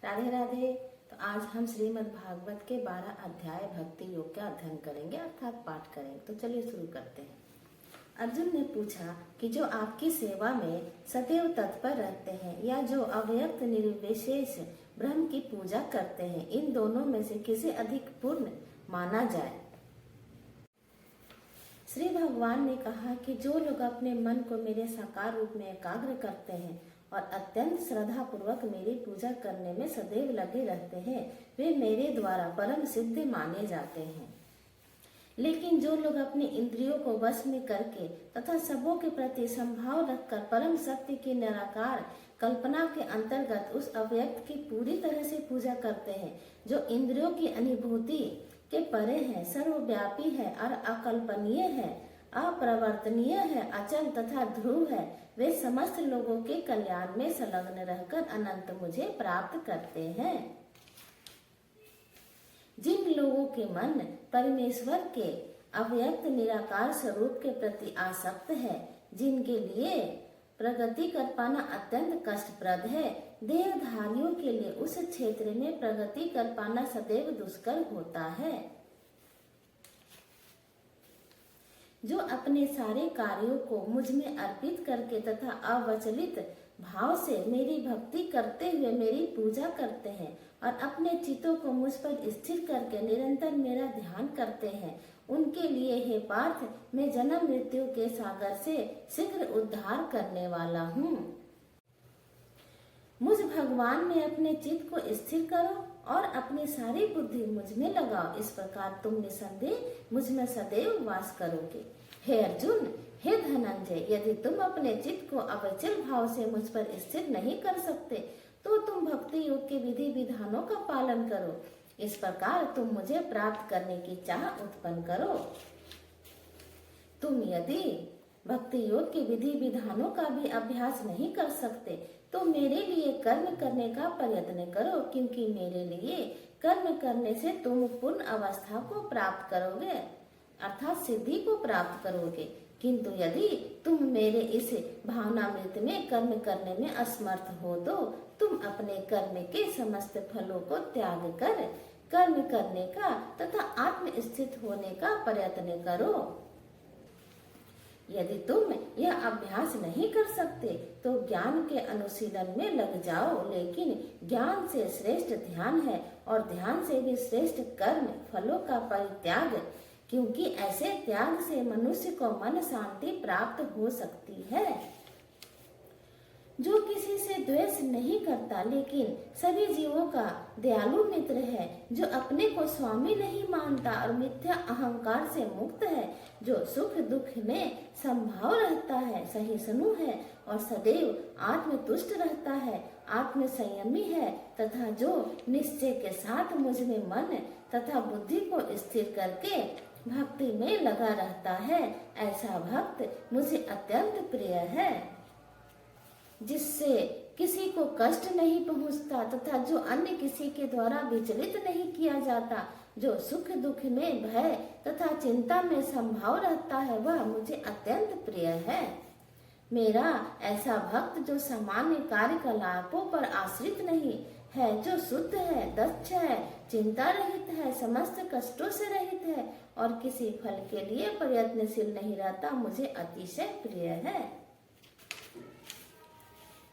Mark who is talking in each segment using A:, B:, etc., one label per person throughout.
A: राधे राधे। तो आज हम श्रीमद् भागवत के 12 अध्याय भक्ति योग का अध्ययन करेंगे अर्थात पाठ करेंगे। तो चलिए शुरू करते हैं। अर्जुन ने पूछा कि जो आपकी सेवा में सदैव तत्पर रहते हैं या जो अव्यक्त निर्विशेष ब्रह्म की पूजा करते हैं, इन दोनों में से किसे अधिक पूर्ण माना जाए। श्री भगवान ने कहा कि जो लोग अपने मन को मेरे साकार रूप में एकाग्र करते हैं और अत्यंत श्रद्धा पूर्वक मेरी पूजा करने में सदैव लगे रहते हैं, वे मेरे द्वारा परम सिद्ध माने जाते हैं। लेकिन जो लोग अपने इंद्रियों को वश में करके तथा सबों के प्रति संभाव रखकर परम सत्य की निराकार कल्पना के अंतर्गत उस अव्यक्त की पूरी तरह से पूजा करते हैं, जो इंद्रियों की अनुभूति के परे है, सर्वव्यापी है और अकल्पनीय है, अप्रवर्तनीय है, अचल तथा ध्रुव है, वे समस्त लोगों के कल्याण में संलग्न रहकर अनंत मुझे प्राप्त करते हैं। जिन लोगों के मन परमेश्वर के अव्यक्त निराकार स्वरूप के प्रति आसक्त है, जिनके लिए प्रगति कर पाना अत्यंत कष्टप्रद है, देहधारियों के लिए उस क्षेत्र में प्रगति कर पाना सदैव दुष्कर होता है। जो अपने सारे कार्यों को मुझ में अर्पित करके तथा अवचलित भाव से मेरी भक्ति करते हुए मेरी पूजा करते हैं और अपने चित्तों को मुझ पर स्थिर करके निरंतर मेरा ध्यान करते हैं, उनके लिए हे पार्थ, मैं जन्म मृत्यु के सागर से शीघ्र उद्धार करने वाला हूँ। मुझ भगवान में अपने चित्त को स्थिर करो और अपनी सारी बुद्धि मुझ में लगाओ। इस प्रकार तुम निसंदेह मुझ में सदैव वास करोगे। हे अर्जुन, हे धनंजय, यदि तुम अपने चित्त को अविचल भाव से मुझ पर स्थिर नहीं कर सकते, तो तुम भक्ति योग के विधि विधानों का पालन करो। इस प्रकार तुम मुझे प्राप्त करने की चाह उत्पन्न करो। तुम यदि भक्ति योग के विधि विधानों का भी अभ्यास नहीं कर सकते, तो मेरे लिए कर्म करने का प्रयत्न करो, क्योंकि मेरे लिए कर्म करने से तुम पूर्ण अवस्था को प्राप्त करोगे अर्थात सिद्धि को प्राप्त करोगे। किंतु यदि तुम मेरे इस भावनामृत में कर्म करने में असमर्थ हो, तो तुम अपने कर्म के समस्त फलों को त्याग कर कर्म करने का तथा आत्म स्थित होने का प्रयत्न करो। यदि तुम यह अभ्यास नहीं कर सकते, तो ज्ञान के अनुशीलन में लग जाओ। लेकिन ज्ञान से श्रेष्ठ ध्यान है और ध्यान से भी श्रेष्ठ कर्म फलों का परित्याग, क्योंकि ऐसे त्याग से मनुष्य को मन शांति प्राप्त हो सकती है। जो किसी से द्वेष नहीं करता, लेकिन सभी जीवों का दयालु मित्र है, जो अपने को स्वामी नहीं मानता और मिथ्या अहंकार से मुक्त है, जो सुख दुख में संभाव रहता है, सहिष्णु है और सदैव आत्मतुष्ट रहता है, आत्म संयमी है तथा जो निश्चय के साथ मुझ में मन तथा बुद्धि को स्थिर करके भक्ति में लगा रहता है, ऐसा भक्त मुझे अत्यंत प्रिय है। जिससे किसी को कष्ट नहीं पहुंचता तथा जो अन्य किसी के द्वारा विचलित नहीं किया जाता, जो सुख दुख में भय तथा चिंता में संभाव रहता है, वह मुझे अत्यंत प्रिय है। मेरा ऐसा भक्त जो सामान्य कार्यकलापों पर आश्रित नहीं है, जो शुद्ध है, दक्ष है, चिंता रहित है, समस्त कष्टों से रहित है और किसी फल के लिए प्रयत्नशील नहीं रहता, मुझे अतिशय प्रिय है।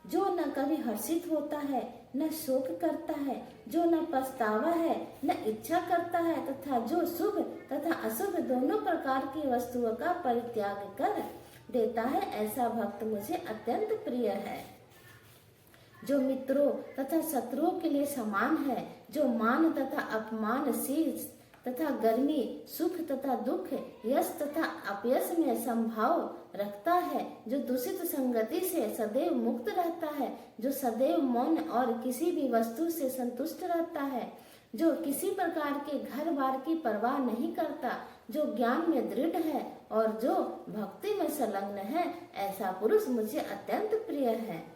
A: जो न कभी हर्षित होता है, न शोक करता है, जो न पछतावा है, न इच्छा करता है तथा जो शुभ तथा अशुभ दोनों प्रकार की वस्तुओं का परित्याग कर देता है, ऐसा भक्त मुझे अत्यंत प्रिय है। जो मित्रों तथा शत्रुओं के लिए समान है, जो मान तथा अपमान, शीश तथा गर्मी, सुख तथा दुख, यश तथा अपयश में संभाव रखता है, जो दूषित संगति से सदैव मुक्त रहता है, जो सदैव मौन और किसी भी वस्तु से संतुष्ट रहता है, जो किसी प्रकार के घर बार की परवाह नहीं करता, जो ज्ञान में दृढ़ है और जो भक्ति में संलग्न है, ऐसा पुरुष मुझे अत्यंत प्रिय है।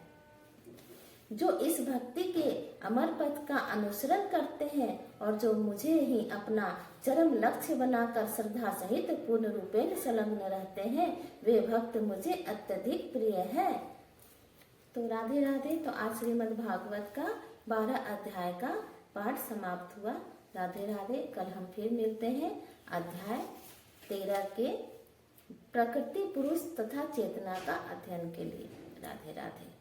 A: जो इस भक्ति के अमर पथ का अनुसरण करते हैं और जो मुझे ही अपना चरम लक्ष्य बनाकर श्रद्धा सहित पूर्ण रूपेण संलग्न रहते हैं, वे भक्त मुझे अत्यधिक प्रिय है। तो राधे राधे। तो आज श्रीमद् भागवत का 12 अध्याय का पाठ समाप्त हुआ। राधे राधे। कल हम फिर मिलते हैं अध्याय 13 के प्रकृति, पुरुष तथा चेतना का अध्ययन के लिए। राधे राधे।